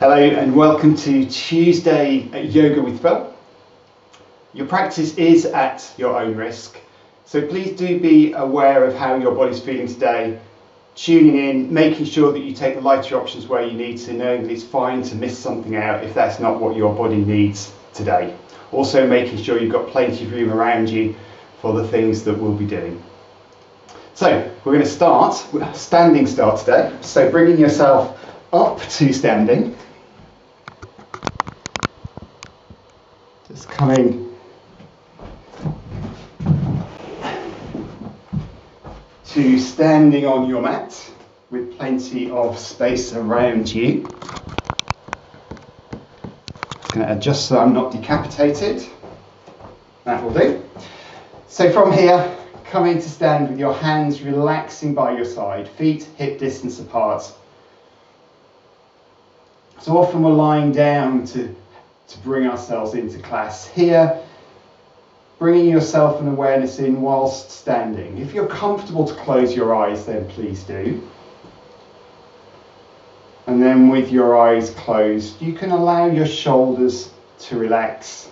Hello and welcome to Tuesday Yoga with Phil. Your practice is at your own risk, so please do be aware of how your body's feeling today, tuning in, making sure that you take the lighter options where you need to, knowing that it's fine to miss something out if that's not what your body needs today. Also making sure you've got plenty of room around you for the things that we'll be doing. So we're going to start with a standing start today, so bringing yourself up to standing. Just coming to standing on your mat with plenty of space around you. Just going to adjust so I'm not decapitated. That will do. So from here, coming to stand with your hands relaxing by your side, feet hip distance apart. So often we're lying down to bring ourselves into class. Here, bringing yourself an awareness in whilst standing. If you're comfortable to close your eyes, then please do. And then with your eyes closed, you can allow your shoulders to relax.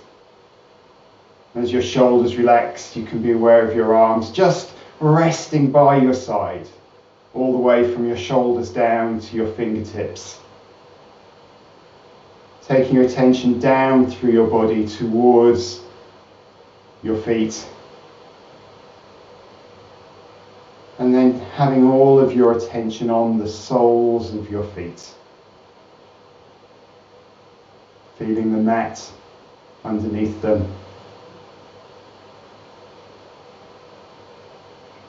As your shoulders relax, you can be aware of your arms just resting by your side, all the way from your shoulders down to your fingertips. Taking your attention down through your body towards your feet. And then having all of your attention on the soles of your feet. Feeling the mat underneath them.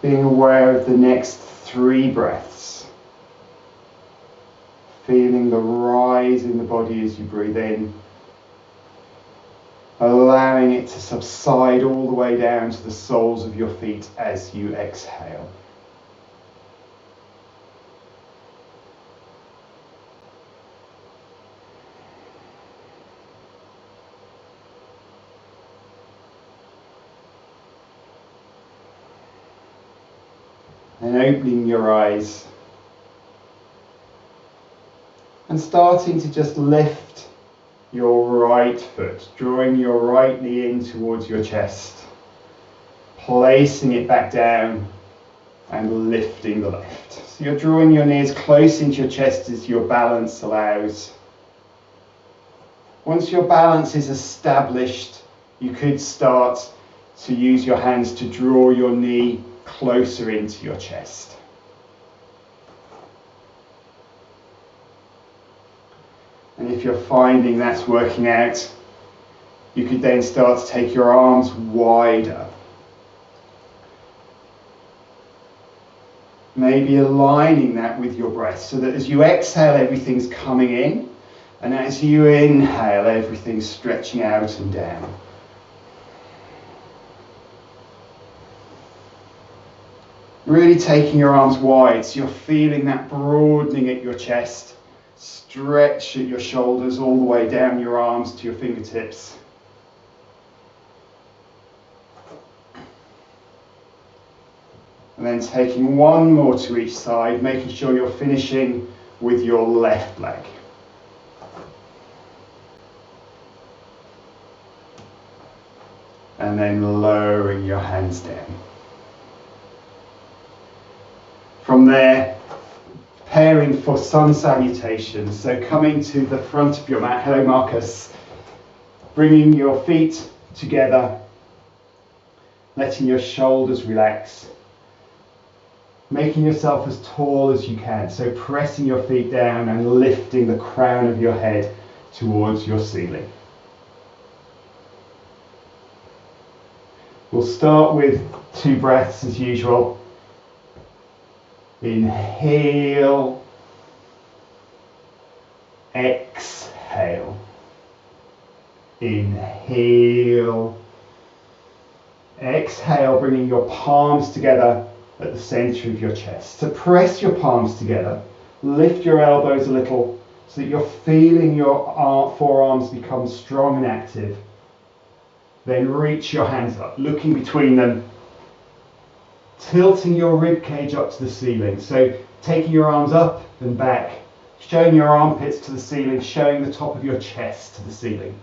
Being aware of the next 3 breaths. Feeling the rise in the body as you breathe in, allowing it to subside all the way down to the soles of your feet as you exhale. And opening your eyes. And starting to just lift your right foot, drawing your right knee in towards your chest, placing it back down and lifting the left. So you're drawing your knee as close into your chest as your balance allows. Once your balance is established, you could start to use your hands to draw your knee closer into your chest. And if you're finding that's working out, you could then start to take your arms wider. Maybe aligning that with your breath so that as you exhale, everything's coming in, and as you inhale, everything's stretching out and down. Really taking your arms wide so you're feeling that broadening at your chest. Stretch at your shoulders all the way down your arms to your fingertips. And then taking one more to each side, making sure you're finishing with your left leg. And then lowering your hands down. From there, preparing for sun salutations, so coming to the front of your mat. Hello Marcus. Bringing your feet together, letting your shoulders relax, making yourself as tall as you can, so pressing your feet down and lifting the crown of your head towards your ceiling. We'll start with 2 breaths as usual. Inhale, exhale, inhale, exhale, bringing your palms together at the center of your chest. So press your palms together, lift your elbows a little so that you're feeling your forearms become strong and active. Then reach your hands up, looking between them, tilting your rib cage up to the ceiling. So taking your arms up and back, Showing your armpits to the ceiling, showing the top of your chest to the ceiling.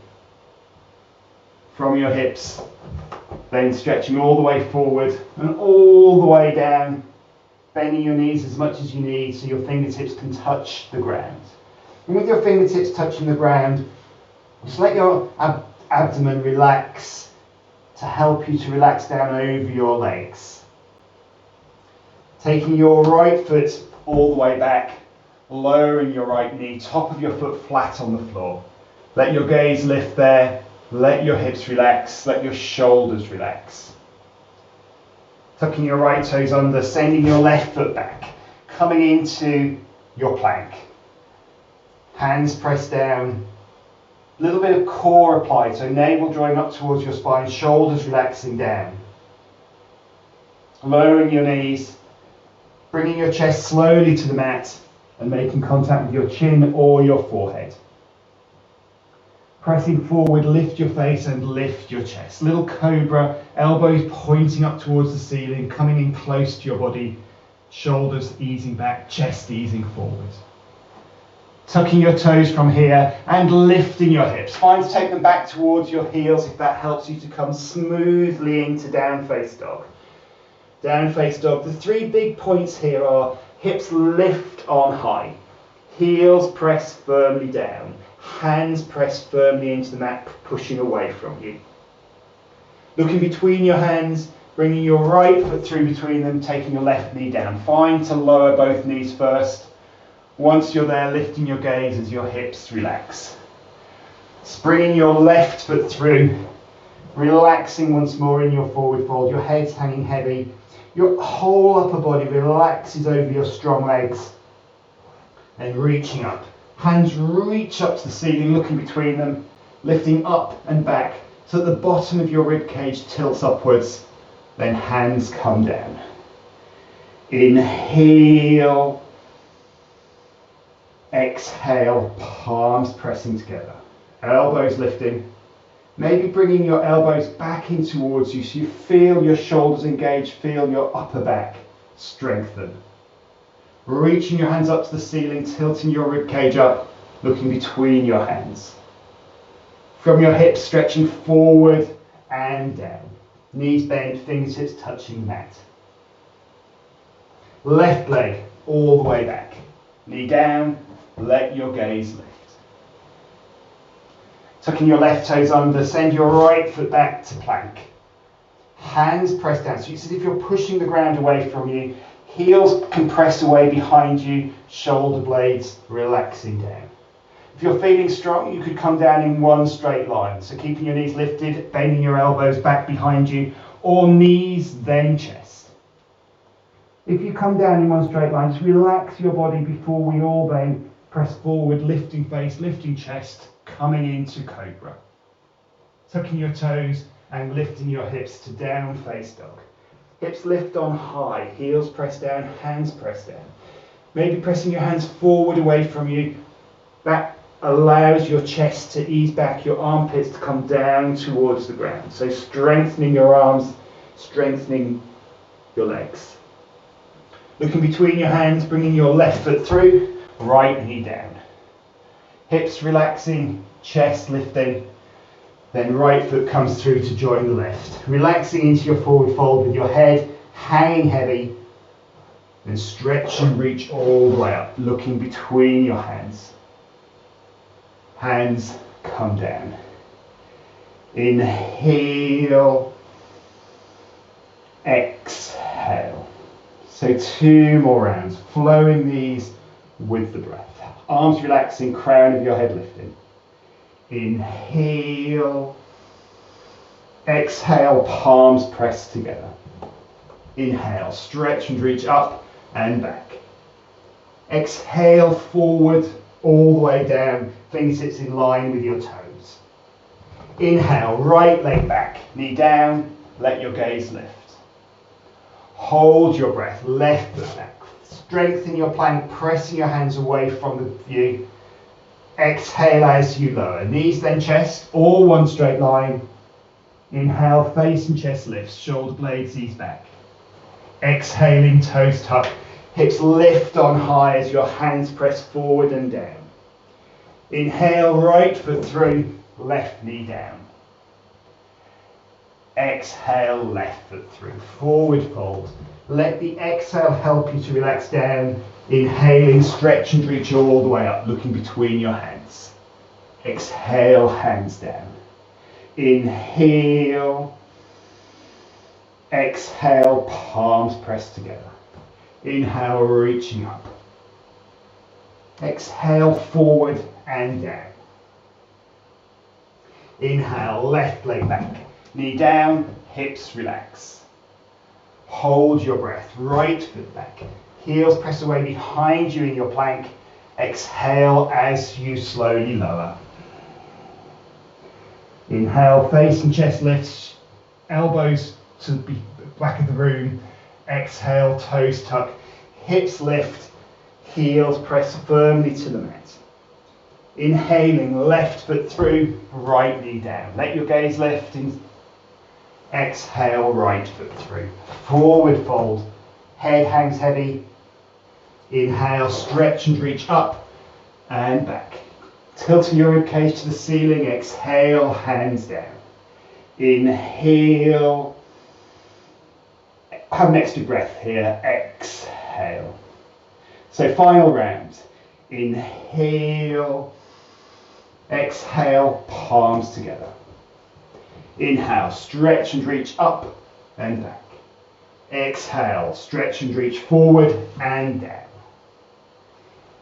From your hips, then stretching all the way forward and all the way down, bending your knees as much as you need so your fingertips can touch the ground. And with your fingertips touching the ground, just let your abdomen relax to help you to relax down over your legs. Taking your right foot all the way back, lowering your right knee, top of your foot flat on the floor. Let your gaze lift there, let your hips relax, let your shoulders relax. Tucking your right toes under, sending your left foot back, coming into your plank. Hands pressed down, a little bit of core applied, so navel drawing up towards your spine, shoulders relaxing down. Lowering your knees, bringing your chest slowly to the mat and making contact with your chin or your forehead. Pressing forward, lift your face and lift your chest. Little cobra, elbows pointing up towards the ceiling, coming in close to your body, shoulders easing back, chest easing forward. Tucking your toes from here and lifting your hips. Find to take them back towards your heels if that helps you to come smoothly into down face dog. Down face dog. The three big points here are hips lift on high, heels press firmly down, hands press firmly into the mat, pushing away from you. Looking between your hands, bringing your right foot through between them, taking your left knee down. Find to lower both knees first. Once you're there, lifting your gaze as your hips relax. Bringing your left foot through, relaxing once more in your forward fold. Your head's hanging heavy. Your whole upper body relaxes over your strong legs. And reaching up. Hands reach up to the ceiling, looking between them, lifting up and back so that the bottom of your rib cage tilts upwards. Then hands come down. Inhale. Exhale, palms pressing together. Elbows lifting. Maybe bringing your elbows back in towards you so you feel your shoulders engage, feel your upper back strengthen. Reaching your hands up to the ceiling, tilting your rib cage up, looking between your hands. From your hips, stretching forward and down. Knees bent, fingertips touching the mat. Left leg all the way back. Knee down, let your gaze lift. Tucking your left toes under, send your right foot back to plank. Hands pressed down, so it's as if you're pushing the ground away from you. Heels can press away behind you, shoulder blades relaxing down. If you're feeling strong, you could come down in one straight line. So keeping your knees lifted, bending your elbows back behind you, or knees then chest. If you come down in one straight line, just relax your body before we all then press forward, lifting face, lifting chest, coming into cobra. Tucking your toes and lifting your hips to down face dog. Hips lift on high, heels press down, hands press down. Maybe pressing your hands forward away from you. That allows your chest to ease back, your armpits to come down towards the ground. So strengthening your arms, strengthening your legs. Looking between your hands, bringing your left foot through, right knee down. Hips relaxing, chest lifting. Then right foot comes through to join the left. Relaxing into your forward fold with your head hanging heavy. Then stretch and reach all the way up, looking between your hands. Hands come down. Inhale. Exhale. So 2 more rounds, flowing these with the breath. Arms relaxing, crown of your head lifting. Inhale. Exhale, palms pressed together. Inhale, stretch and reach up and back. Exhale, forward, all the way down, fingertips in line with your toes. Inhale, right leg back, knee down, let your gaze lift. Hold your breath, left foot back. Strengthen your plank, pressing your hands away from the view. Exhale as you lower. Knees then chest, all one straight line. Inhale, face and chest lifts, shoulder blades ease back. Exhaling, toes tuck, Hips lift on high as your hands press forward and down. Inhale, right foot through, left knee down. Exhale, left foot through, forward fold. Let the exhale help you to relax down. Inhaling, stretch and reach all the way up, looking between your hands. Exhale, hands down. Inhale. Exhale, palms pressed together. Inhale, reaching up. Exhale, forward and down. Inhale, left leg back. Knee down, hips relax. Hold your breath, right foot back. Heels press away behind you in your plank. Exhale as you slowly lower. Inhale, face and chest lifts, elbows to the back of the room. Exhale, toes tuck, hips lift, heels press firmly to the mat. Inhaling, left foot through, right knee down. Let your gaze lift. Exhale, right foot through. Forward fold, head hangs heavy. Inhale, stretch and reach up and back. Tilting your ribcage to the ceiling. Exhale, hands down. Inhale. Have an extra breath here. Exhale. So final round. Inhale. Exhale, palms together. Inhale, stretch and reach up and back. Exhale, stretch and reach forward and down.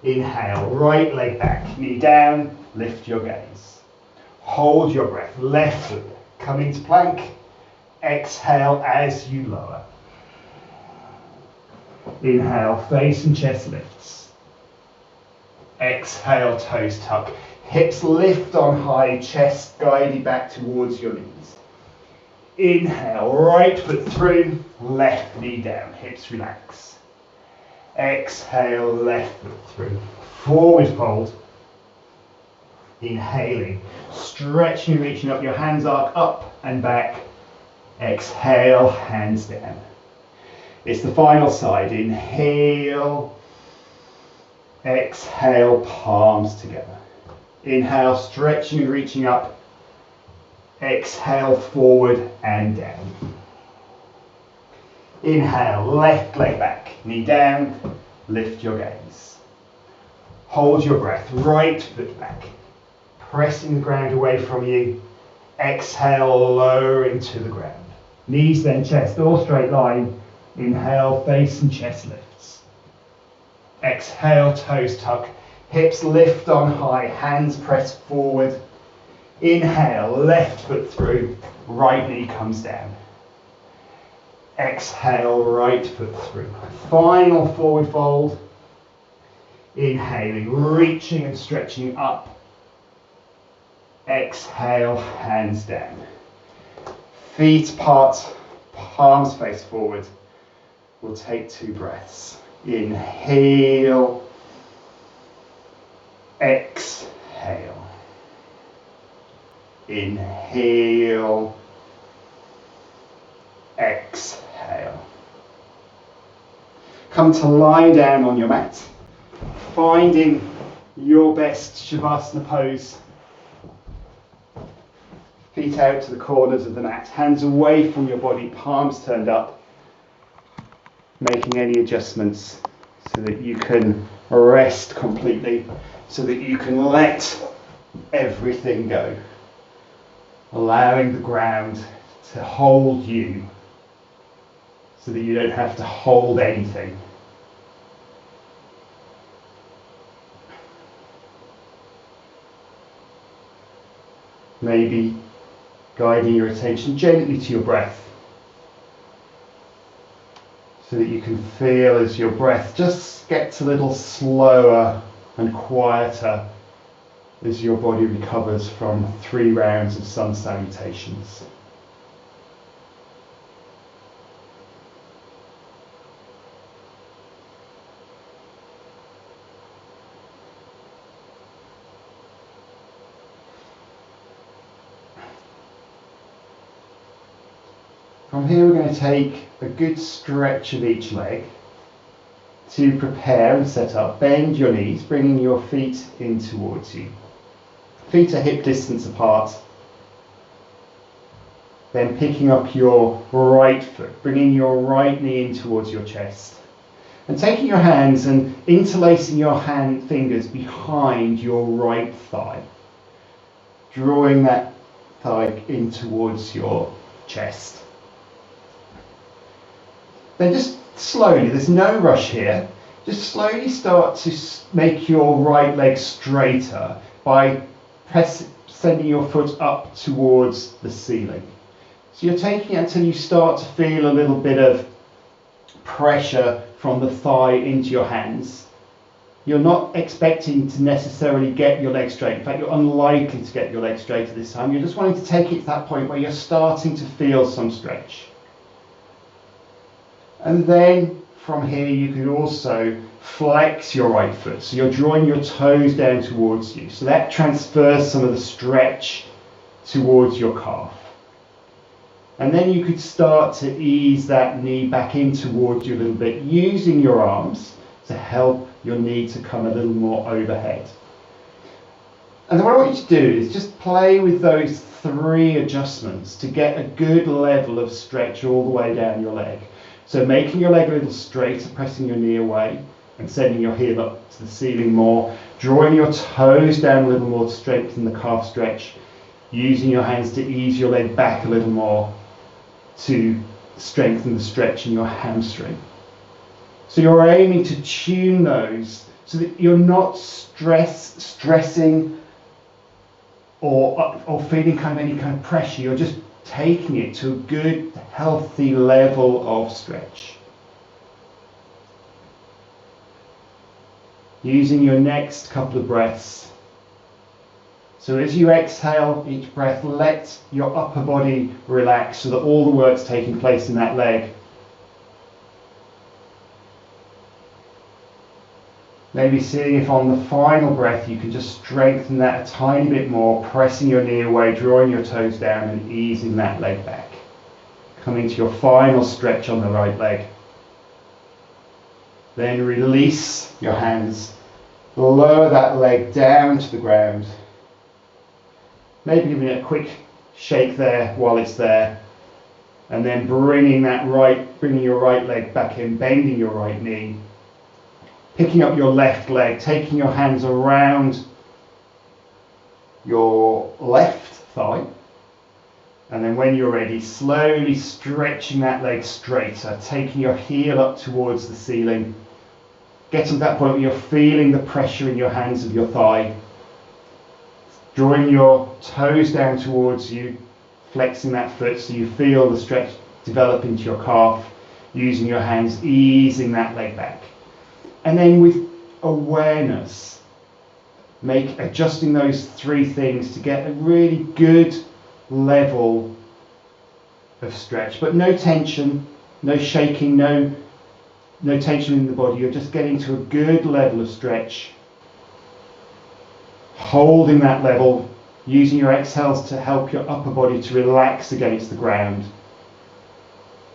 Inhale, right leg back, knee down, lift your gaze. Hold your breath, left foot, come into plank. Exhale as you lower. Inhale, face and chest lifts. Exhale, toes tuck. Hips lift on high, chest guided back towards your knees. Inhale, right foot through, left knee down, hips relax. Exhale, left foot through, forward fold. Inhaling, stretching, reaching up, your hands arc up and back. Exhale, hands down. It's the final side. Inhale, exhale, palms together. Inhale, stretching and reaching up. Exhale, forward and down. Inhale, left leg back, knee down, lift your gaze. Hold your breath, right foot back, pressing the ground away from you. Exhale, lowering to the ground. Knees then chest, all straight line. Inhale, face and chest lifts. Exhale, toes tuck. Hips lift on high, hands press forward. Inhale, left foot through, right knee comes down. Exhale, right foot through. Final forward fold. Inhaling, reaching and stretching up. Exhale, hands down. Feet apart, palms face forward. We'll take 2 breaths. Inhale. Exhale. Inhale. Exhale. Come to lie down on your mat, finding your best Shavasana pose. Feet out to the corners of the mat, hands away from your body, palms turned up, making any adjustments so that you can rest completely, so that you can let everything go, allowing the ground to hold you so that you don't have to hold anything. Maybe guiding your attention gently to your breath so that you can feel as your breath just gets a little slower and quieter as your body recovers from 3 rounds of sun salutations. From here we're going to take a good stretch of each leg to prepare and set up, bend your knees, bringing your feet in towards you. Feet are hip distance apart. Then picking up your right foot, bringing your right knee in towards your chest. And taking your hands and interlacing your fingers behind your right thigh. Drawing that thigh in towards your chest. Then just slowly, there's no rush here, just slowly start to make your right leg straighter by sending your foot up towards the ceiling. So you're taking it until you start to feel a little bit of pressure from the thigh into your hands. You're not expecting to necessarily get your leg straight. In fact, you're unlikely to get your leg straight at this time. You're just wanting to take it to that point where you're starting to feel some stretch. And then from here you can also flex your right foot. So you're drawing your toes down towards you. So that transfers some of the stretch towards your calf. And then you could start to ease that knee back in towards you a little bit, using your arms to help your knee to come a little more overhead. And then what I want you to do is just play with those 3 adjustments to get a good level of stretch all the way down your leg. So making your leg a little straighter, pressing your knee away and sending your heel up to the ceiling more, drawing your toes down a little more to strengthen the calf stretch, using your hands to ease your leg back a little more to strengthen the stretch in your hamstring. So you're aiming to tune those so that you're not stressing or feeling any kind of pressure. You're just taking it to a good, healthy level of stretch. Using your next couple of breaths. So as you exhale each breath, let your upper body relax so that all the work's taking place in that leg. Maybe seeing if on the final breath you can just strengthen that a tiny bit more, pressing your knee away, drawing your toes down and easing that leg back. Coming to your final stretch on the right leg. Then release your hands, lower that leg down to the ground. Maybe giving it a quick shake there while it's there. And then bringing your right leg back in, bending your right knee. Picking up your left leg, taking your hands around your left thigh. And then when you're ready, slowly stretching that leg straighter, taking your heel up towards the ceiling. Getting to that point where you're feeling the pressure in your hands of your thigh. Drawing your toes down towards you, flexing that foot so you feel the stretch develop into your calf, using your hands, easing that leg back. And then with awareness, adjusting those 3 things to get a really good level of stretch. But no tension, no shaking, no tension in the body. You're just getting to a good level of stretch. Holding that level, using your exhales to help your upper body to relax against the ground.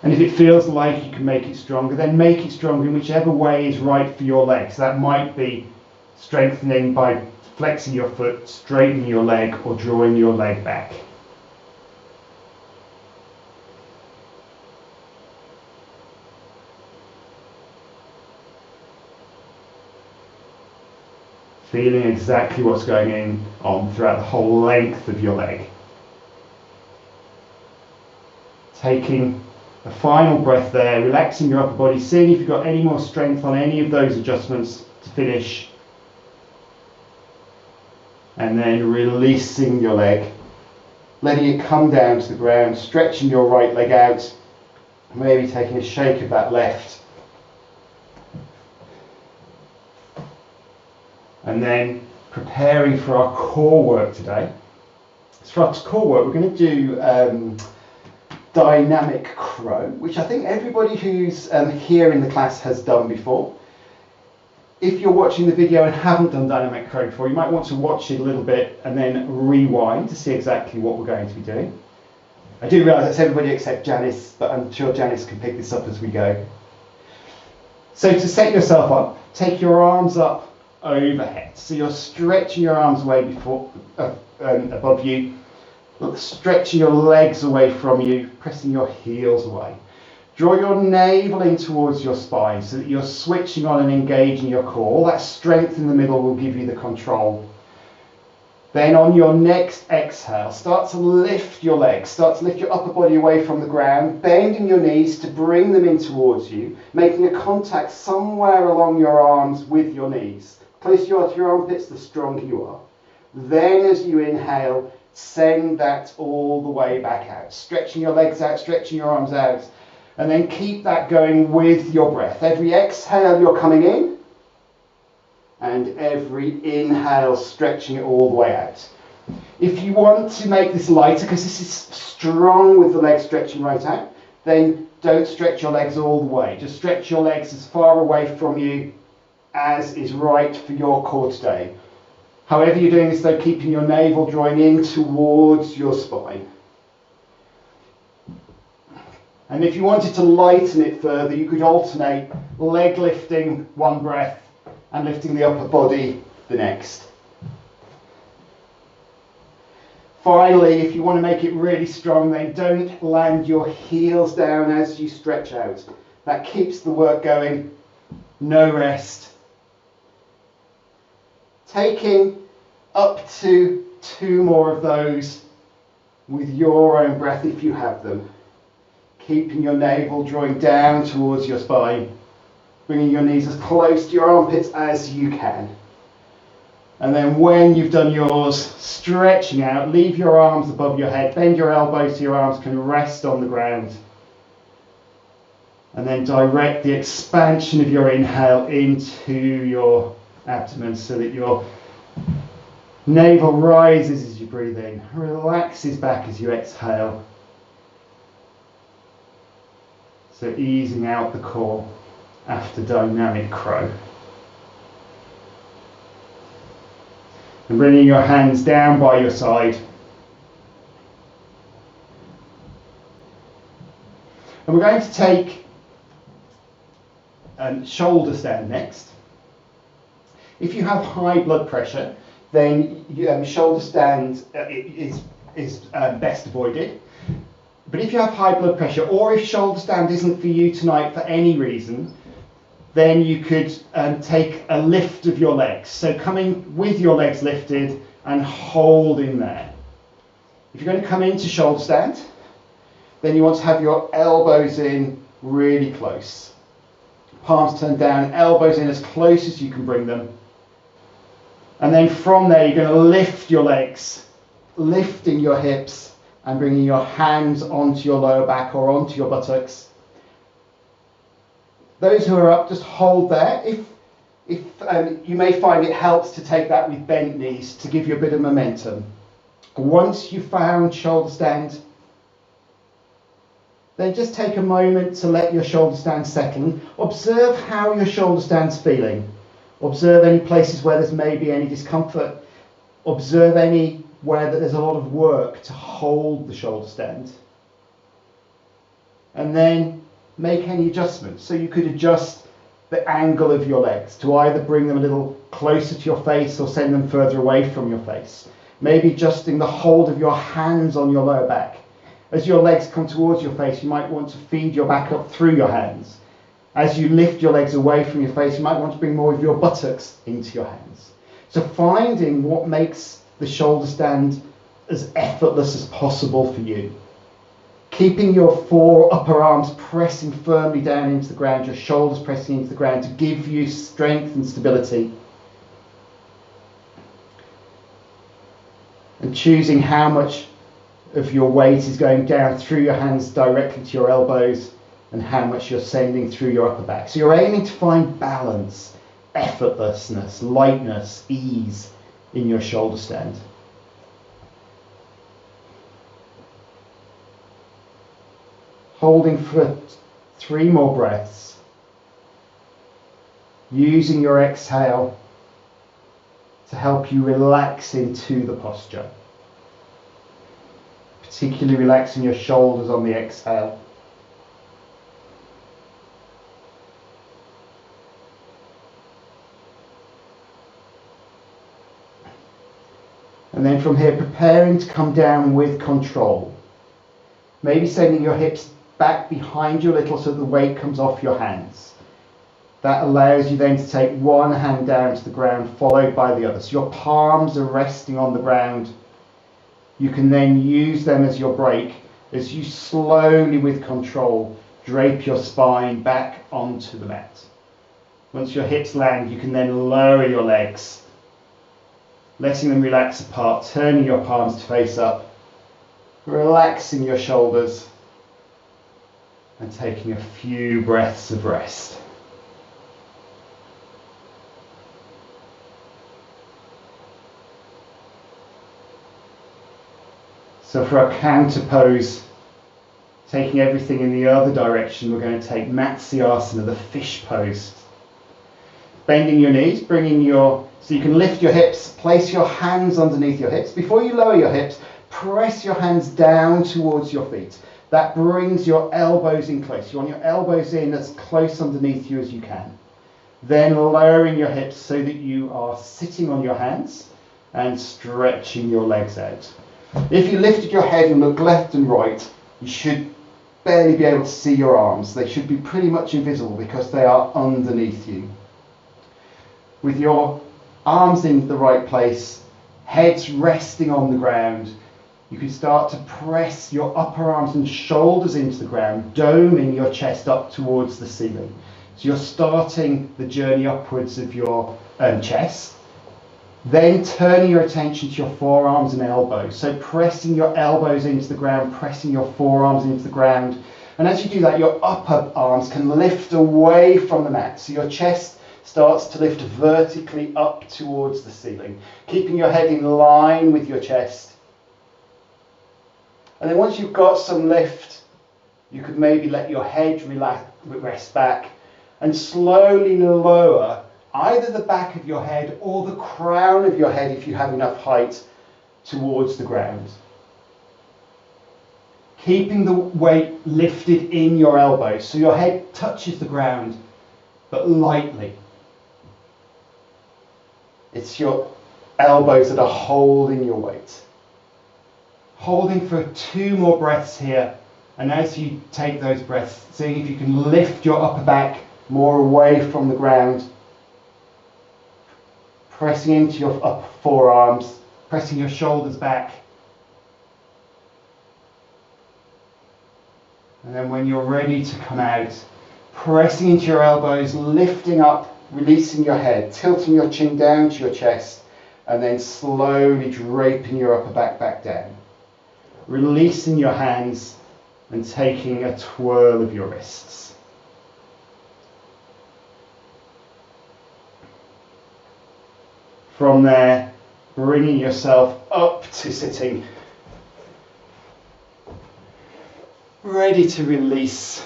And if it feels like you can make it stronger, then make it stronger in whichever way is right for your leg. So that might be strengthening by flexing your foot, straightening your leg, or drawing your leg back. Feeling exactly what's going on throughout the whole length of your leg. Taking a final breath there, relaxing your upper body, seeing if you've got any more strength on any of those adjustments to finish. And then releasing your leg, letting it come down to the ground, stretching your right leg out, maybe taking a shake of that left. And then preparing for our core work today. So for our core work, we're going to do dynamic crow, which I think everybody who's here in the class has done before. If you're watching the video and haven't done dynamic crow before, you might want to watch it a little bit and then rewind to see exactly what we're going to be doing. I do realise that's everybody except Janice, but I'm sure Janice can pick this up as we go. So to set yourself up, take your arms up overhead. So you're stretching your arms away above you, stretching your legs away from you, pressing your heels away. Draw your navel in towards your spine so that you're switching on and engaging your core. All that strength in the middle will give you the control. Then on your next exhale, start to lift your legs, start to lift your upper body away from the ground, bending your knees to bring them in towards you, making a contact somewhere along your arms with your knees. Closer you are to your armpits, the stronger you are. Then as you inhale, send that all the way back out, stretching your legs out, stretching your arms out, and then keep that going with your breath. Every exhale you're coming in, and every inhale stretching it all the way out. If you want to make this lighter, because this is strong with the legs stretching right out, then don't stretch your legs all the way. Just stretch your legs as far away from you as is right for your core today. However you're doing this though, keeping your navel drawing in towards your spine. And if you wanted to lighten it further, you could alternate leg lifting one breath and lifting the upper body the next. Finally, if you want to make it really strong, then don't land your heels down as you stretch out. That keeps the work going. No rest. Taking up to 2 more of those with your own breath if you have them. Keeping your navel drawing down towards your spine. Bringing your knees as close to your armpits as you can. And then when you've done yours, stretching out, leave your arms above your head, bend your elbows so your arms can rest on the ground. And then direct the expansion of your inhale into your abdomen so that your navel rises as you breathe in, relaxes back as you exhale. So easing out the core after dynamic crow. And bringing your hands down by your side. And we're going to take shoulder stand next. If you have high blood pressure, then shoulder stand is best avoided. But if you have high blood pressure, or if shoulder stand isn't for you tonight for any reason, then you could take a lift of your legs. So coming with your legs lifted and holding there. If you're going to come into shoulder stand, then you want to have your elbows in really close. Palms turned down, elbows in as close as you can bring them. And then from there, you're going to lift your legs, lifting your hips and bringing your hands onto your lower back or onto your buttocks. Those who are up, just hold there. If you may find it helps to take that with bent knees to give you a bit of momentum. Once you've found shoulder stand, then just take a moment to let your shoulder stand settle. Observe how your shoulder stand's feeling. Observe any places where there's maybe any discomfort. Observe any where there's a lot of work to hold the shoulder stand. And then make any adjustments. So you could adjust the angle of your legs to either bring them a little closer to your face or send them further away from your face. Maybe adjusting the hold of your hands on your lower back. As your legs come towards your face, you might want to feed your back up through your hands. As you lift your legs away from your face, you might want to bring more of your buttocks into your hands. So finding what makes the shoulder stand as effortless as possible for you. Keeping your 4 upper arms pressing firmly down into the ground, your shoulders pressing into the ground to give you strength and stability. And choosing how much of your weight is going down through your hands directly to your elbows and how much you're sending through your upper back. So you're aiming to find balance, effortlessness, lightness, ease in your shoulder stand. Holding for 3 more breaths. Using your exhale to help you relax into the posture. Particularly relaxing your shoulders on the exhale. And then from here, preparing to come down with control. Maybe sending your hips back behind you a little so the weight comes off your hands. That allows you then to take one hand down to the ground, followed by the other. So your palms are resting on the ground. You can then use them as your brake as you slowly, with control, drape your spine back onto the mat. Once your hips land, you can then lower your legs, letting them relax apart, turning your palms to face up, relaxing your shoulders, and taking a few breaths of rest. So for our counter pose, taking everything in the other direction, we're going to take Matsyasana, the fish pose. Bending your knees, so you can lift your hips, place your hands underneath your hips. Before you lower your hips, press your hands down towards your feet. That brings your elbows in close. You want your elbows in as close underneath you as you can. Then lowering your hips so that you are sitting on your hands and stretching your legs out. If you lifted your head and looked left and right, you should barely be able to see your arms. They should be pretty much invisible because they are underneath you. With your arms in the right place, heads resting on the ground, you can start to press your upper arms and shoulders into the ground, doming your chest up towards the ceiling. So you're starting the journey upwards of your chest. Then turning your attention to your forearms and elbows. So pressing your elbows into the ground, pressing your forearms into the ground. And as you do that, your upper arms can lift away from the mat. So your chest starts to lift vertically up towards the ceiling, keeping your head in line with your chest. And then once you've got some lift, you could maybe let your head rest back and slowly lower either the back of your head or the crown of your head, if you have enough height, towards the ground. Keeping the weight lifted in your elbows, so your head touches the ground, but lightly. It's your elbows that are holding your weight. Holding for 2 more breaths here, and as you take those breaths, seeing if you can lift your upper back more away from the ground, pressing into your upper forearms, pressing your shoulders back. And then when you're ready to come out, pressing into your elbows, lifting up, releasing your head, tilting your chin down to your chest, and then slowly draping your upper back down. Releasing your hands and taking a twirl of your wrists. From there, bringing yourself up to sitting, ready to release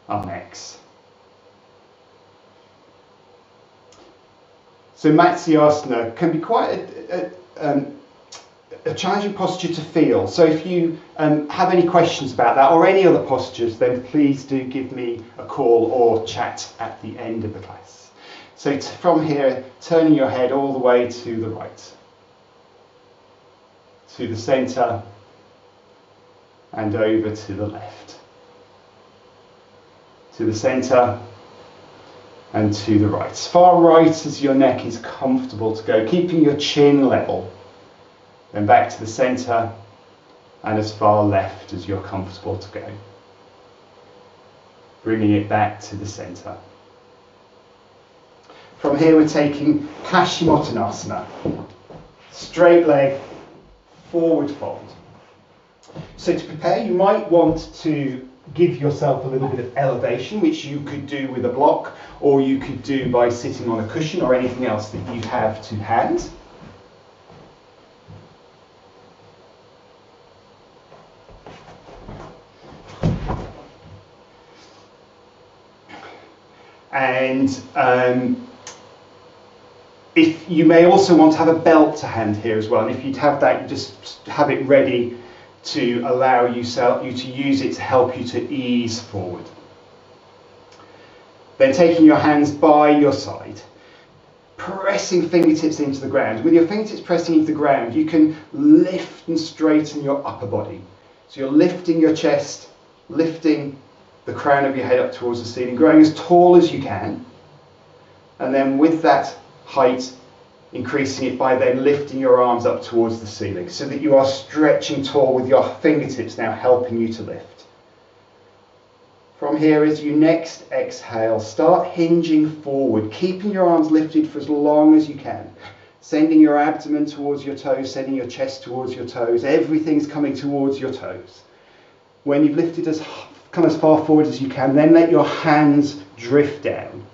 our necks. So Matsyasana can be quite a challenging posture to feel. So if you have any questions about that or any other postures, then please do give me a call or chat at the end of the class. So from here, turning your head all the way to the right, to the centre, and over to the left, to the centre, and to the right. As far right as your neck is comfortable to go, keeping your chin level, then back to the centre, and as far left as you're comfortable to go. Bringing it back to the centre. From here we're taking Paschimottanasana, straight leg, forward fold. So to prepare, you might want to give yourself a little bit of elevation, which you could do with a block, or you could do by sitting on a cushion or anything else that you have to hand. And if you may also want to have a belt to hand here as well, and if you'd have that, you just have it ready to allow you to use it to help you to ease forward. Then taking your hands by your side, pressing fingertips into the ground. With your fingertips pressing into the ground, you can lift and straighten your upper body. So you're lifting your chest, lifting the crown of your head up towards the ceiling, growing as tall as you can. And then with that height, increasing it by then lifting your arms up towards the ceiling so that you are stretching tall with your fingertips now helping you to lift. From here, as you next exhale, start hinging forward, keeping your arms lifted for as long as you can. Sending your abdomen towards your toes, sending your chest towards your toes. Everything's coming towards your toes. When you've lifted come as far forward as you can, then let your hands drift down,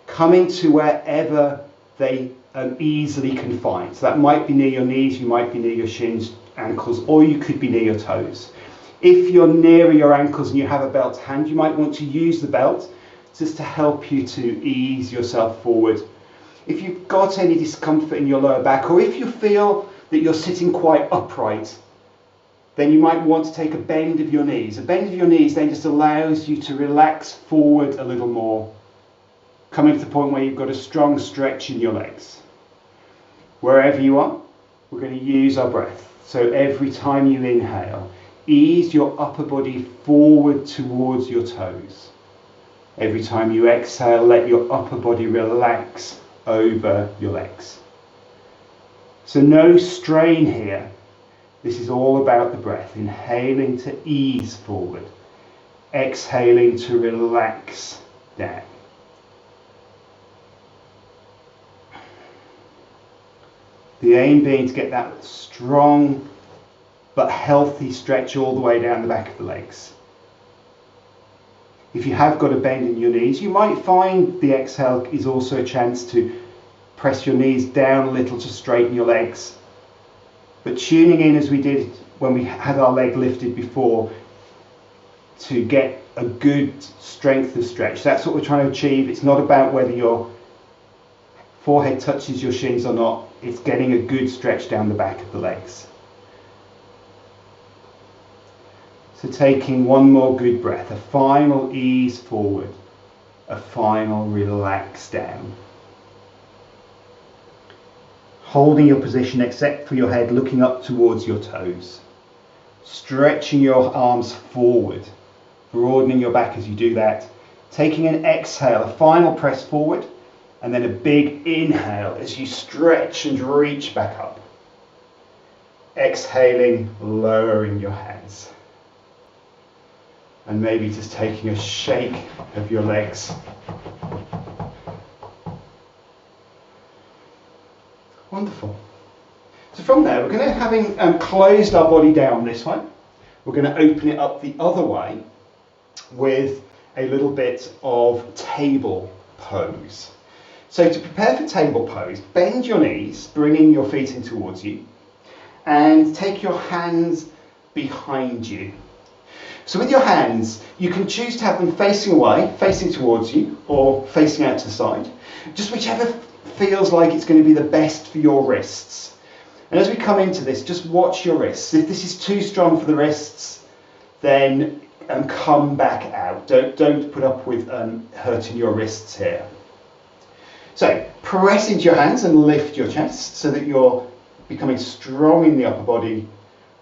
coming to wherever they easily can find. So that might be near your knees, you might be near your shins, ankles, or you could be near your toes. If you're nearer your ankles and you have a belt to hand, you might want to use the belt just to help you to ease yourself forward. If you've got any discomfort in your lower back, or if you feel that you're sitting quite upright, then you might want to take a bend of your knees. A bend of your knees then just allows you to relax forward a little more, coming to the point where you've got a strong stretch in your legs. Wherever you are, we're going to use our breath. So every time you inhale, ease your upper body forward towards your toes. Every time you exhale, let your upper body relax over your legs. So no strain here. This is all about the breath. Inhaling to ease forward. Exhaling to relax down. The aim being to get that strong but healthy stretch all the way down the back of the legs. If you have got a bend in your knees, you might find the exhale is also a chance to press your knees down a little to straighten your legs. But tuning in as we did when we had our leg lifted before to get a good strength and stretch. That's what we're trying to achieve. It's not about whether your forehead touches your shins or not. It's getting a good stretch down the back of the legs. So taking one more good breath, a final ease forward, a final relax down. Holding your position except for your head looking up towards your toes. Stretching your arms forward, broadening your back as you do that. Taking an exhale, a final press forward, and then a big inhale as you stretch and reach back up. Exhaling, lowering your hands. And maybe just taking a shake of your legs. Wonderful. So from there, we're going to, having closed our body down this way, we're going to open it up the other way with a little bit of table pose. So to prepare for table pose, bend your knees, bringing your feet in towards you, and take your hands behind you. So with your hands, you can choose to have them facing away, facing towards you, or facing out to the side. Just whichever feels like it's going to be the best for your wrists. And as we come into this, just watch your wrists. If this is too strong for the wrists, then come back out. Don't put up with hurting your wrists here. So press into your hands and lift your chest so that you're becoming strong in the upper body.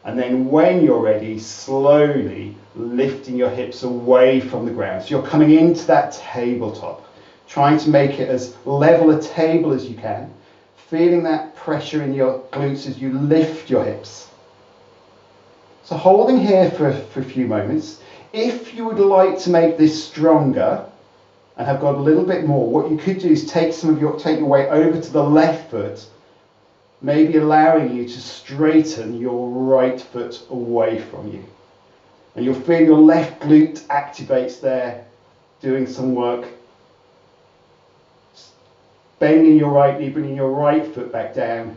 And then when you're ready, slowly lifting your hips away from the ground. So you're coming into that tabletop, trying to make it as level a table as you can, feeling that pressure in your glutes as you lift your hips. So holding here for a few moments. If you would like to make this stronger and have got a little bit more, what you could do is take your weight over to the left foot, maybe allowing you to straighten your right foot away from you. And you'll feel your left glute activates there, doing some work. Bending your right knee, bringing your right foot back down.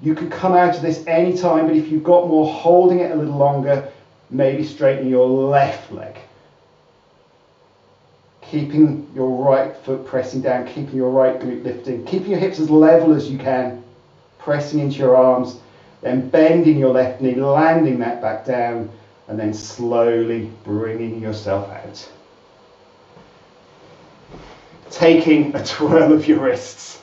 You can come out of this any time, but if you've got more, holding it a little longer, maybe straighten your left leg. Keeping your right foot pressing down, keeping your right glute lifting, keeping your hips as level as you can, pressing into your arms, then bending your left knee, landing that back down, and then slowly bringing yourself out. Taking a twirl of your wrists.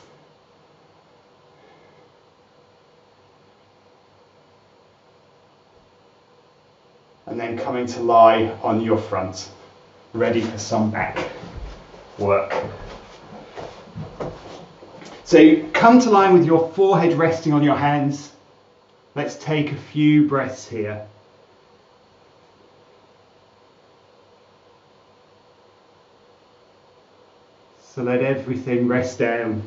and then coming to lie on your front, ready for some back work. So come to lie with your forehead resting on your hands. Let's take a few breaths here. So let everything rest down.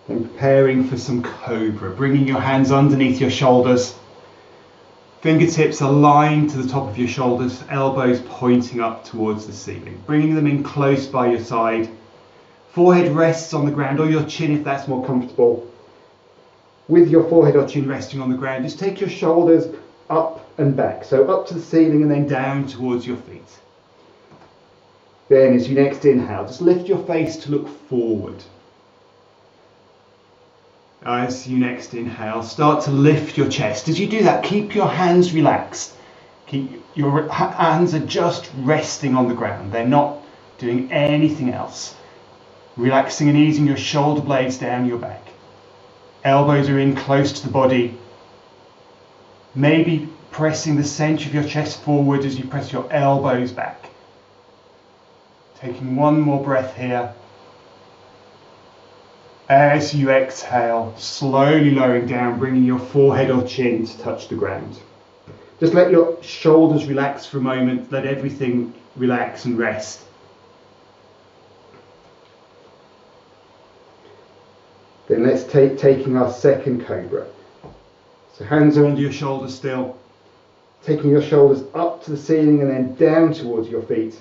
Then preparing for some cobra, bringing your hands underneath your shoulders. Fingertips aligned to the top of your shoulders, elbows pointing up towards the ceiling. Bringing them in close by your side. Forehead rests on the ground, or your chin if that's more comfortable. With your forehead or chin resting on the ground, just take your shoulders up and back. So up to the ceiling and then down towards your feet. Then as you next inhale, just lift your face to look forward. As you next inhale, start to lift your chest. As you do that, keep your hands relaxed. Keep your hands are just resting on the ground. They're not doing anything else. Relaxing and easing your shoulder blades down your back. Elbows are in close to the body. Maybe pressing the centre of your chest forward as you press your elbows back. Taking one more breath here. As you exhale, slowly lowering down, bringing your forehead or chin to touch the ground. Just let your shoulders relax for a moment. Let everything relax and rest. Then let's taking our second cobra. So hands are under your shoulders still. Taking your shoulders up to the ceiling and then down towards your feet.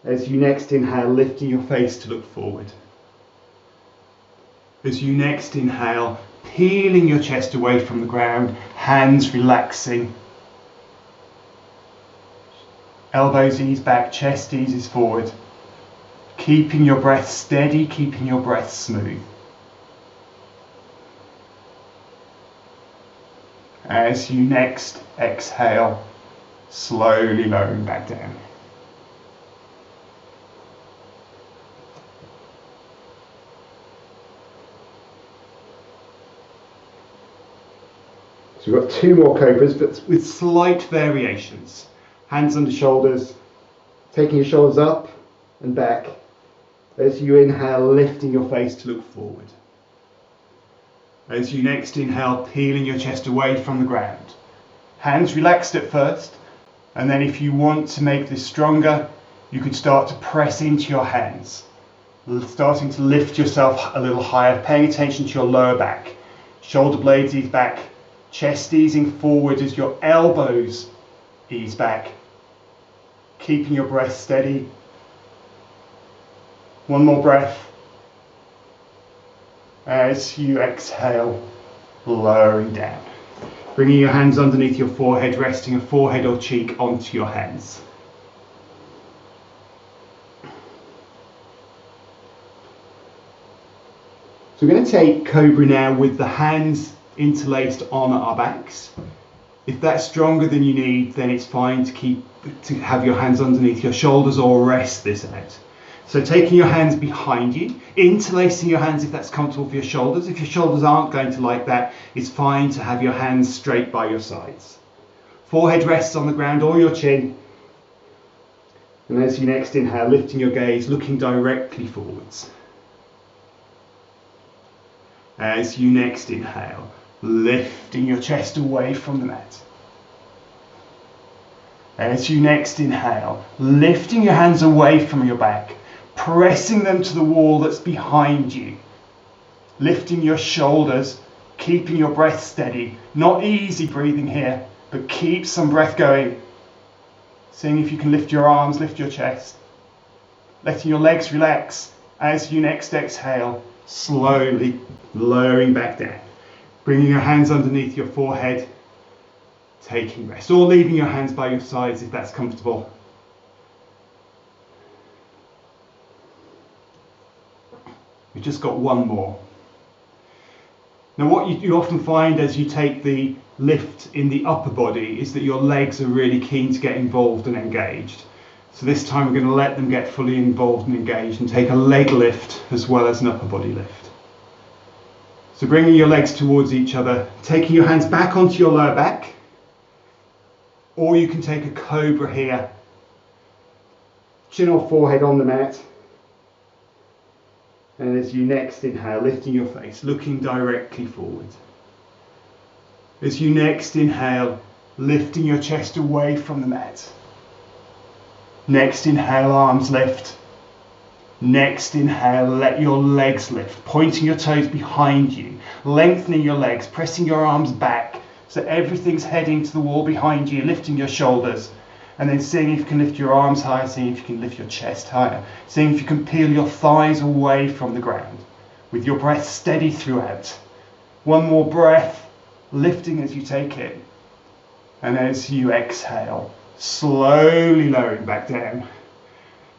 As you next inhale, lifting your face to look forward. As you next inhale, peeling your chest away from the ground, hands relaxing. Elbows ease back, chest eases forward. Keeping your breath steady, keeping your breath smooth. As you next exhale, slowly lowering back down. So we've got two more cobras, but with slight variations. Hands under shoulders, taking your shoulders up and back. As you inhale, lifting your face to look forward. As you next inhale, peeling your chest away from the ground. Hands relaxed at first, and then if you want to make this stronger, you could start to press into your hands. Starting to lift yourself a little higher, paying attention to your lower back. Shoulder blades ease back, chest easing forward as your elbows ease back. Keeping your breath steady. One more breath. As you exhale, lowering down. Bringing your hands underneath your forehead, resting a forehead or cheek onto your hands. So we're going to take Cobra now with the hands interlaced on our backs. If that's stronger than you need, then it's fine to have your hands underneath your shoulders or rest this out. So taking your hands behind you, interlacing your hands if that's comfortable for your shoulders. If your shoulders aren't going to like that, it's fine to have your hands straight by your sides. Forehead rests on the ground or your chin. And as you next inhale, lifting your gaze, looking directly forwards. As you next inhale, lifting your chest away from the mat. As you next inhale, lifting your hands away from your back, pressing them to the wall that's behind you. Lifting your shoulders, keeping your breath steady. Not easy breathing here, but keep some breath going. Seeing if you can lift your arms, lift your chest. Letting your legs relax as you next exhale, slowly lowering back down. Bringing your hands underneath your forehead, taking rest, or leaving your hands by your sides if that's comfortable. We've just got one more. Now what you often find as you take the lift in the upper body is that your legs are really keen to get involved and engaged. So this time we're going to let them get fully involved and engaged and take a leg lift as well as an upper body lift. So bringing your legs towards each other, taking your hands back onto your lower back, or you can take a cobra here, chin or forehead on the mat. And as you next inhale, lifting your face, looking directly forward. As you next inhale, lifting your chest away from the mat. Next inhale, arms lift. Next inhale, let your legs lift, pointing your toes behind you, lengthening your legs, pressing your arms back so everything's heading to the wall behind you, lifting your shoulders. And then seeing if you can lift your arms higher, seeing if you can lift your chest higher, seeing if you can peel your thighs away from the ground with your breath steady throughout. One more breath, lifting as you take it. And as you exhale, slowly lowering back down,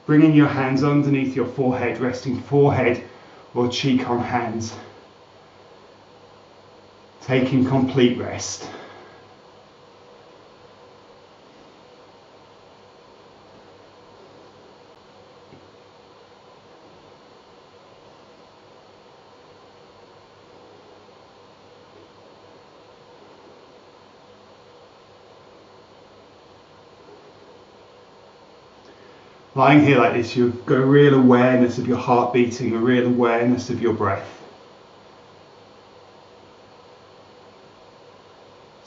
bringing your hands underneath your forehead, resting forehead or cheek on hands, taking complete rest. Lying here like this, you've got a real awareness of your heart beating, a real awareness of your breath.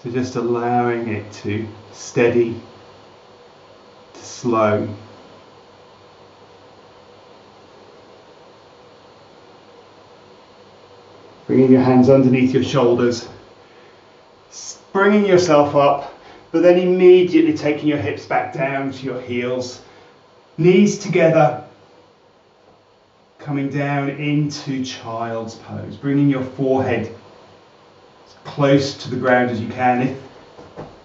So just allowing it to steady, to slow. Bringing your hands underneath your shoulders, bringing yourself up, but then immediately taking your hips back down to your heels. Knees together, coming down into child's pose, bringing your forehead as close to the ground as you can. If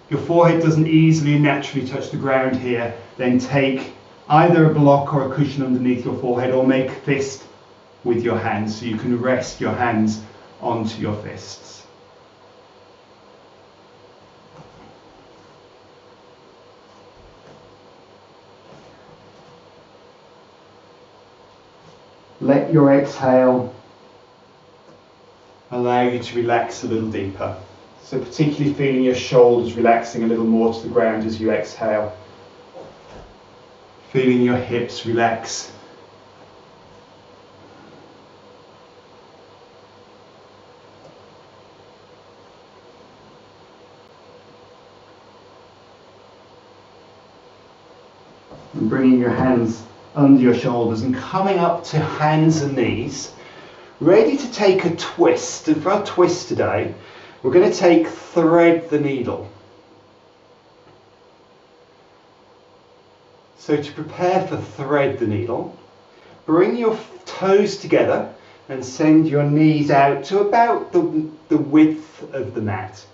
your forehead doesn't easily and naturally touch the ground here, then take either a block or a cushion underneath your forehead, or make a fist with your hands so you can rest your hands onto your fists. Let your exhale allow you to relax a little deeper. So particularly feeling your shoulders relaxing a little more to the ground as you exhale. Feeling your hips relax. And bringing your hands under your shoulders and coming up to hands and knees, ready to take a twist. And for our twist today, we're going to take thread the needle. So to prepare for thread the needle, bring your toes together and send your knees out to about the width of the mat.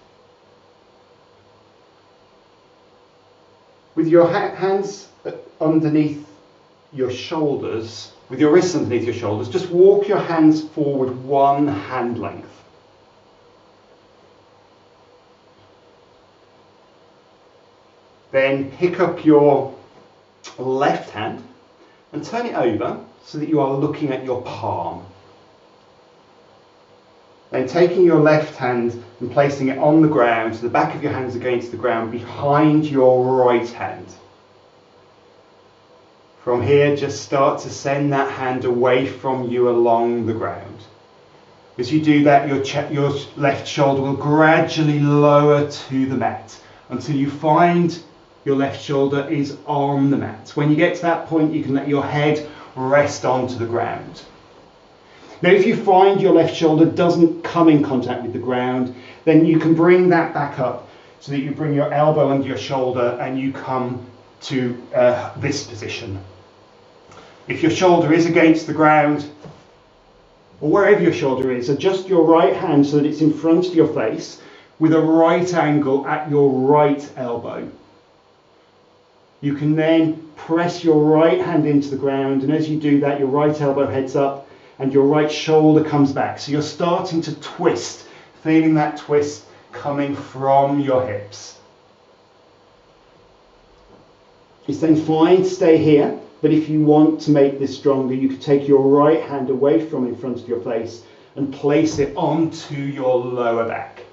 With your hands underneath your shoulders, with your wrists underneath your shoulders, just walk your hands forward one hand length. Then pick up your left hand and turn it over so that you are looking at your palm. Then taking your left hand and placing it on the ground, so the back of your hands against the ground behind your right hand. From here, just start to send that hand away from you along the ground. As you do that, your left shoulder will gradually lower to the mat until you find your left shoulder is on the mat. When you get to that point, you can let your head rest onto the ground. Now, if you find your left shoulder doesn't come in contact with the ground, then you can bring that back up so that you bring your elbow under your shoulder and you come to this position. If your shoulder is against the ground, or wherever your shoulder is, adjust your right hand so that it's in front of your face with a right angle at your right elbow. You can then press your right hand into the ground, and as you do that, your right elbow heads up and your right shoulder comes back. So you're starting to twist, feeling that twist coming from your hips. It's then fine to stay here, but if you want to make this stronger, you could take your right hand away from in front of your face and place it onto your lower back.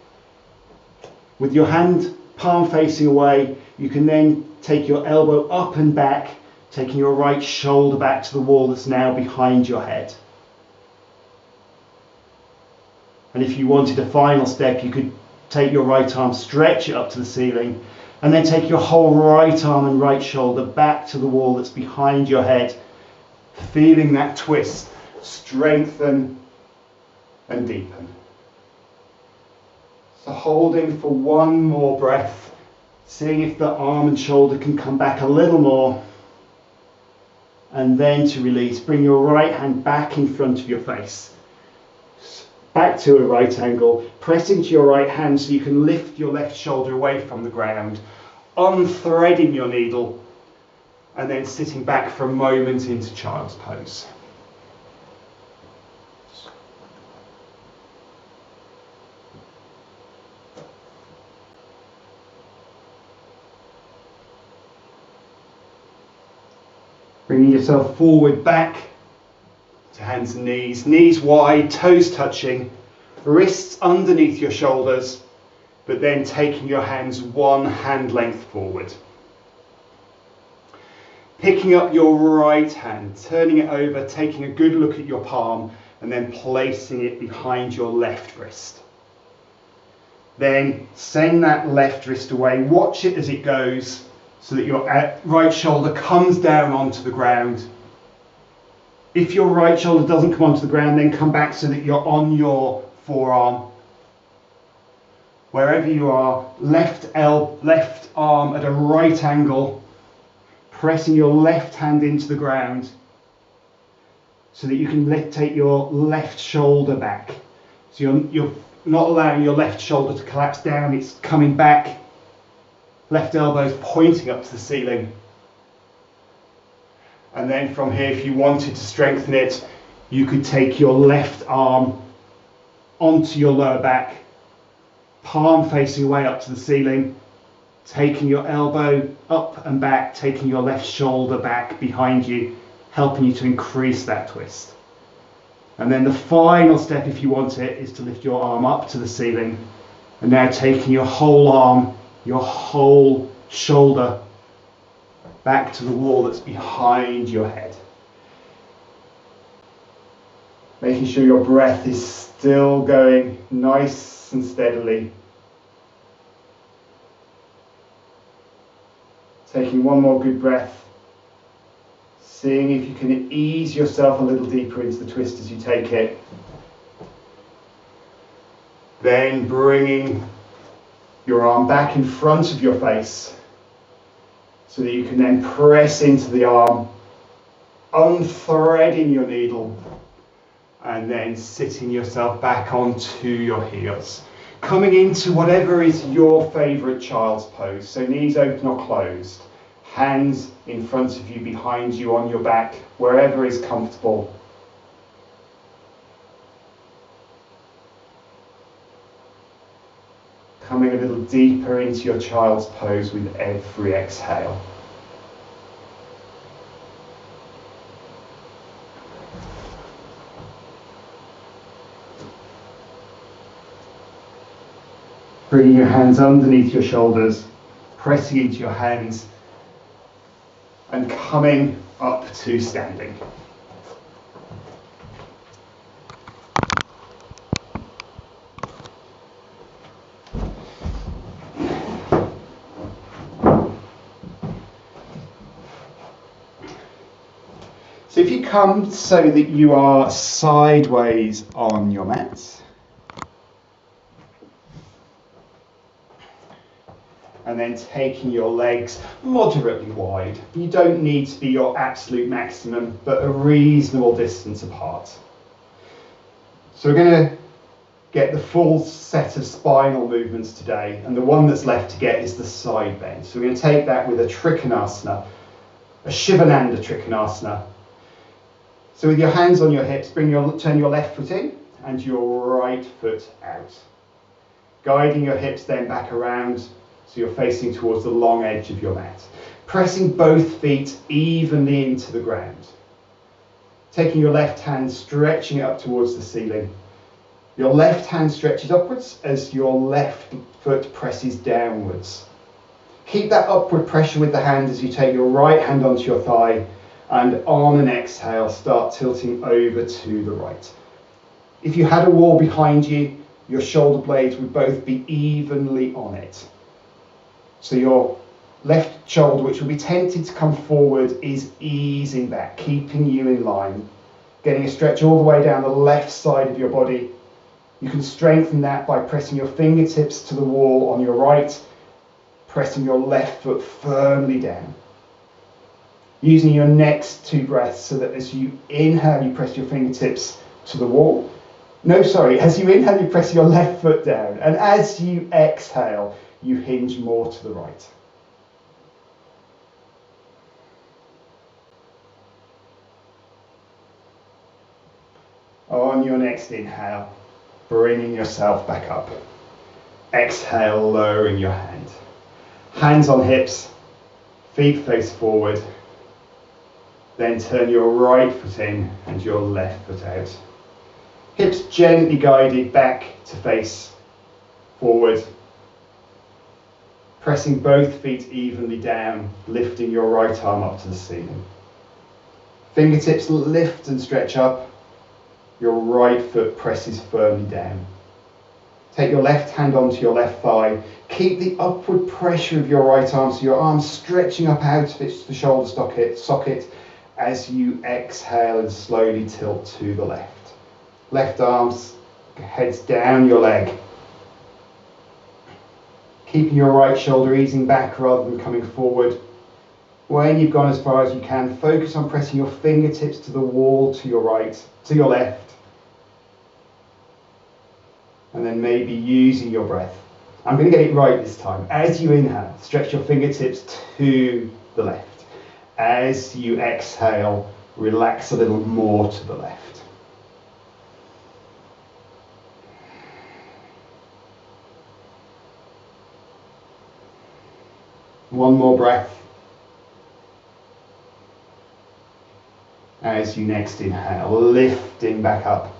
With your hand palm facing away, you can then take your elbow up and back, taking your right shoulder back to the wall that's now behind your head. And if you wanted a final step, you could take your right arm, stretch it up to the ceiling, and then take your whole right arm and right shoulder back to the wall that's behind your head, feeling that twist strengthen and deepen. So holding for one more breath, seeing if the arm and shoulder can come back a little more, and then to release, bring your right hand back in front of your face, back to a right angle, press into your right hand so you can lift your left shoulder away from the ground, unthreading your needle, and then sitting back for a moment into child's pose. Bringing yourself forward, back to hands and knees wide, toes touching, wrists underneath your shoulders, but then taking your hands one hand length forward. Picking up your right hand, turning it over, taking a good look at your palm, and then placing it behind your left wrist. Then send that left wrist away, watch it as it goes, so that your right shoulder comes down onto the ground. If your right shoulder doesn't come onto the ground, then come back so that you're on your forearm. Wherever you are, left arm at a right angle, pressing your left hand into the ground so that you can take your left shoulder back. So you're not allowing your left shoulder to collapse down, it's coming back. Left elbow's pointing up to the ceiling. And then from here, if you wanted to strengthen it, you could take your left arm onto your lower back, palm facing away up to the ceiling, taking your elbow up and back, taking your left shoulder back behind you, helping you to increase that twist. And then the final step, if you want it, is to lift your arm up to the ceiling, and now taking your whole arm, your whole shoulder back to the wall that's behind your head. Making sure your breath is still going nice and steadily. Taking one more good breath. Seeing if you can ease yourself a little deeper into the twist as you take it. Then bringing your arm back in front of your face so that you can then press into the arm, unthreading your needle, and then sitting yourself back onto your heels. Coming into whatever is your favourite child's pose, so knees open or closed, hands in front of you, behind you, on your back, wherever is comfortable. Coming a little deeper into your child's pose with every exhale. Bringing your hands underneath your shoulders, pressing into your hands, and coming up to standing. So if you come so that you are sideways on your mat, and then taking your legs moderately wide. You don't need to be your absolute maximum, but a reasonable distance apart. So we're going to get the full set of spinal movements today, and the one that's left to get is the side bend. So we're going to take that with a Trikonasana, a Shivananda Trikonasana. So with your hands on your hips, turn your left foot in and your right foot out. Guiding your hips then back around So you're facing towards the long edge of your mat. Pressing both feet evenly into the ground. Taking your left hand, stretching it up towards the ceiling. Your left hand stretches upwards as your left foot presses downwards. Keep that upward pressure with the hand as you take your right hand onto your thigh, and on an exhale, start tilting over to the right. If you had a wall behind you, your shoulder blades would both be evenly on it. So your left shoulder, which will be tempted to come forward, is easing back, keeping you in line. Getting a stretch all the way down the left side of your body. You can strengthen that by pressing your fingertips to the wall on your right, pressing your left foot firmly down. Using your next two breaths so that as you inhale, you press your fingertips to the wall. As you inhale, you press your left foot down. And as you exhale, you hinge more to the right. On your next inhale, bringing yourself back up. Exhale, lowering your hand. Hands on hips, feet face forward. Then turn your right foot in and your left foot out. Hips gently guided back to face forward. Pressing both feet evenly down, lifting your right arm up to the ceiling. Fingertips lift and stretch up. Your right foot presses firmly down. Take your left hand onto your left thigh. Keep the upward pressure of your right arm so your arm's stretching up out of the shoulder socket as you exhale and slowly tilt to the left. Left arm heads down your leg. Keeping your right shoulder easing back rather than coming forward. When you've gone as far as you can, focus on pressing your fingertips to the wall to your right, to your left. And then maybe using your breath. I'm going to get it right this time. As you inhale, stretch your fingertips to the left. As you exhale, relax a little more to the left. One more breath. As you next inhale, lifting back up.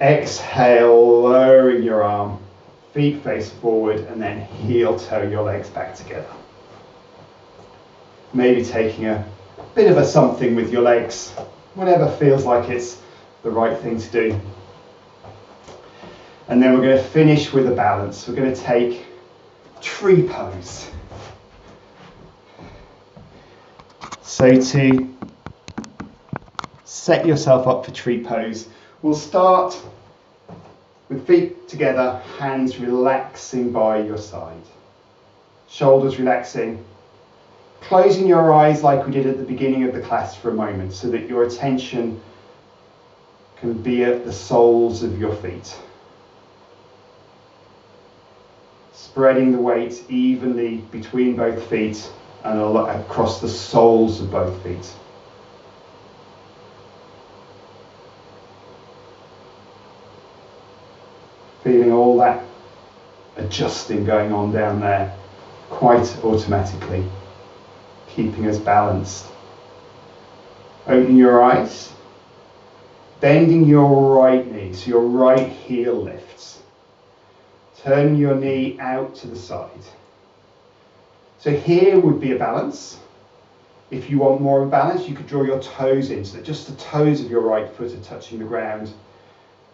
Exhale, lowering your arm, feet face forward, and then heel toe your legs back together. Maybe taking a bit of a something with your legs, whatever feels like it's the right thing to do. And then we're going to finish with a balance. We're going to take tree pose. So to set yourself up for tree pose, we'll start with feet together, hands relaxing by your side. Shoulders relaxing. Closing your eyes like we did at the beginning of the class for a moment so that your attention can be at the soles of your feet. Spreading the weight evenly between both feet and across the soles of both feet. Feeling all that adjusting going on down there quite automatically, keeping us balanced. Opening your eyes, bending your right knee so your right heel lifts. Turning your knee out to the side. So here would be a balance. If you want more of a balance, you could draw your toes in so that just the toes of your right foot are touching the ground.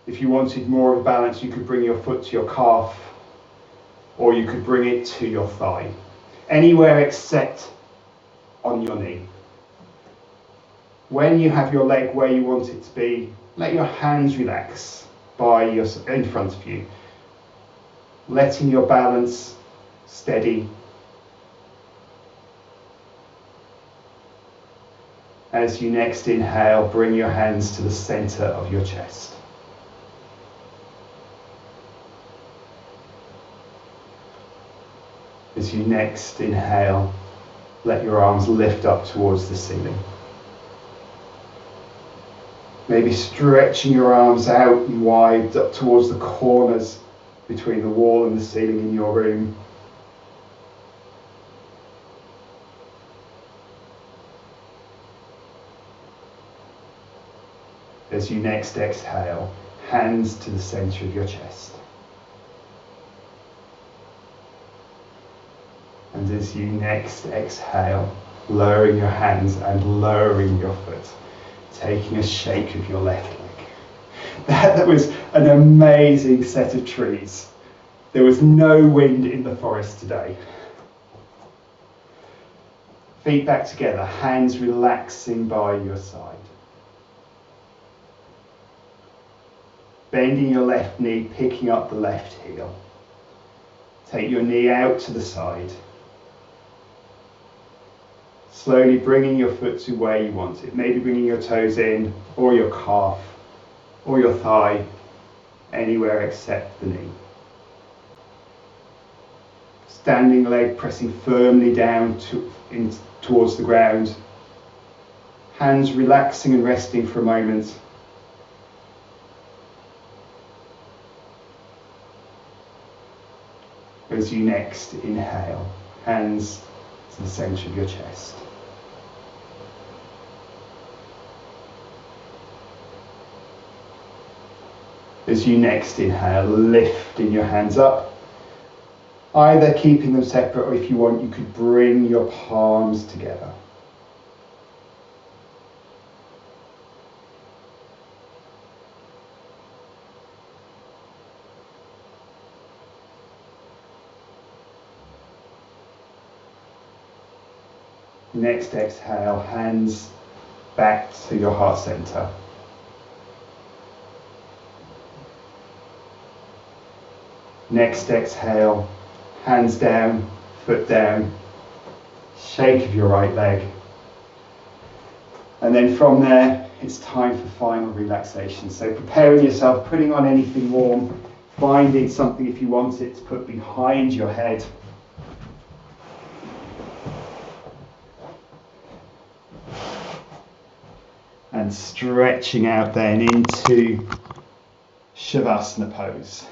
If you wanted more of a balance, you could bring your foot to your calf, or you could bring it to your thigh. Anywhere except on your knee. When you have your leg where you want it to be, let your hands relax in front of you. Letting your balance steady. As you next inhale, bring your hands to the center of your chest. As you next inhale, let your arms lift up towards the ceiling. Maybe stretching your arms out and wide up towards the corners between the wall and the ceiling in your room. As you next exhale, hands to the center of your chest. And as you next exhale, lowering your hands and lowering your foot, taking a shake of your left leg. That was an amazing set of trees. There was no wind in the forest today. Feet back together, hands relaxing by your side. Bending your left knee, picking up the left heel. Take your knee out to the side. Slowly bringing your foot to where you want it. Maybe bringing your toes in, or your calf, or your thigh, anywhere except the knee. Standing leg pressing firmly down towards the ground. Hands relaxing and resting for a moment. As you next inhale, hands to the center of your chest. As you next inhale, lifting your hands up, either keeping them separate, or if you want, you could bring your palms together. Next exhale, hands back to your heart center. Next exhale, hands down, foot down, shake of your right leg. And then from there, it's time for final relaxation. So preparing yourself, putting on anything warm, finding something if you want it to put behind your head. And stretching out then into Shavasana pose.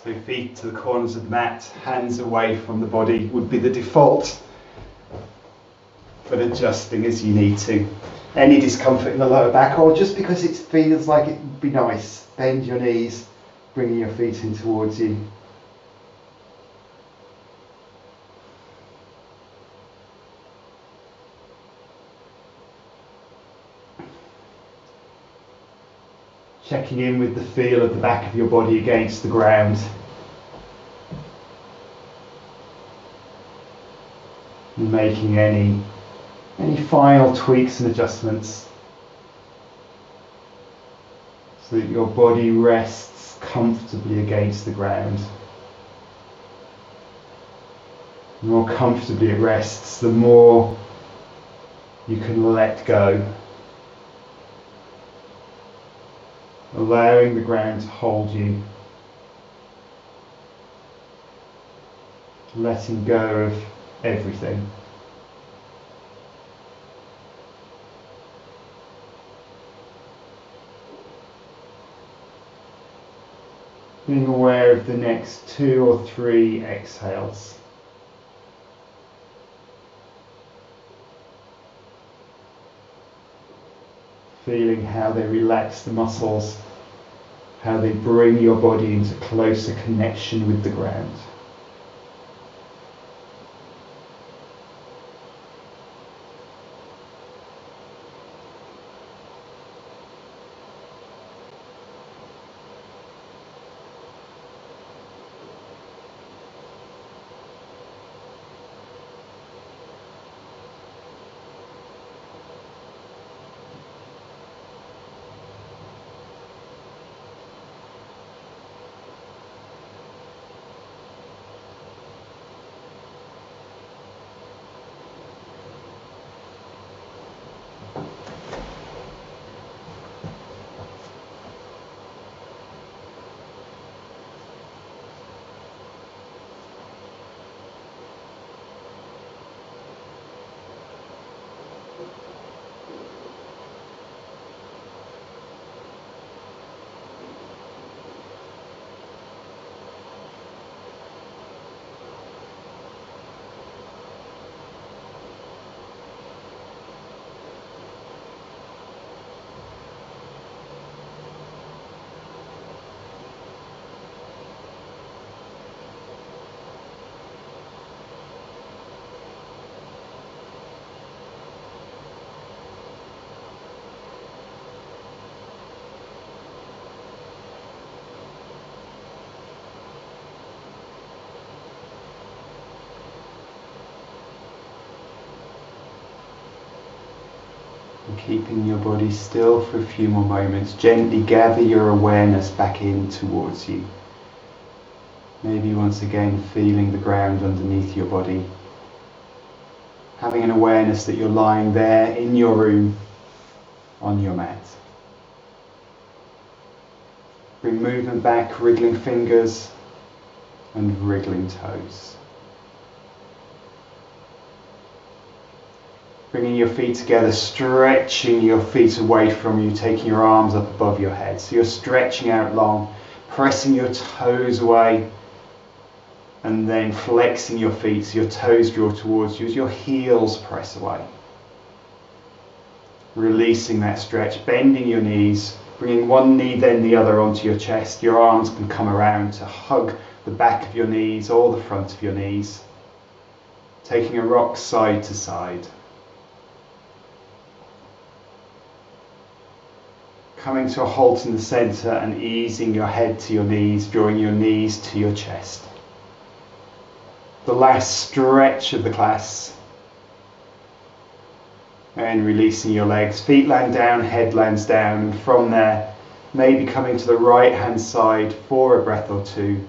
So feet to the corners of the mat, hands away from the body would be the default, but adjusting as you need to. Any discomfort in the lower back, or just because it feels like it would be nice, bend your knees, bringing your feet in towards you. Checking in with the feel of the back of your body against the ground. And making any final tweaks and adjustments so that your body rests comfortably against the ground. The more comfortably it rests, the more you can let go. Allowing the ground to hold you. Letting go of everything. Being aware of the next 2 or 3 exhales. Feeling how they relax the muscles, how they bring your body into closer connection with the ground. And keeping your body still for a few more moments, gently gather your awareness back in towards you. Maybe once again feeling the ground underneath your body. Having an awareness that you're lying there in your room on your mat. Bring movement back, wriggling fingers and wriggling toes. Bringing your feet together, stretching your feet away from you, taking your arms up above your head. So you're stretching out long, pressing your toes away, and then flexing your feet so your toes draw towards you as your heels press away. Releasing that stretch, bending your knees, bringing one knee then the other onto your chest. Your arms can come around to hug the back of your knees or the front of your knees. Taking a rock side to side. Coming to a halt in the center and easing your head to your knees, drawing your knees to your chest. The last stretch of the class. And releasing your legs. Feet land down, head lands down. And from there, maybe coming to the right hand side for a breath or two.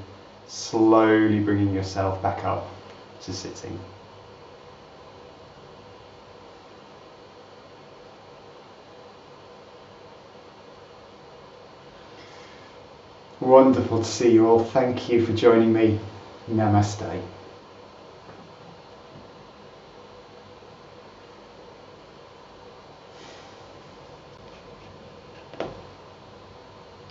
Slowly bringing yourself back up to sitting. Wonderful to see you all. Thank you for joining me. Namaste.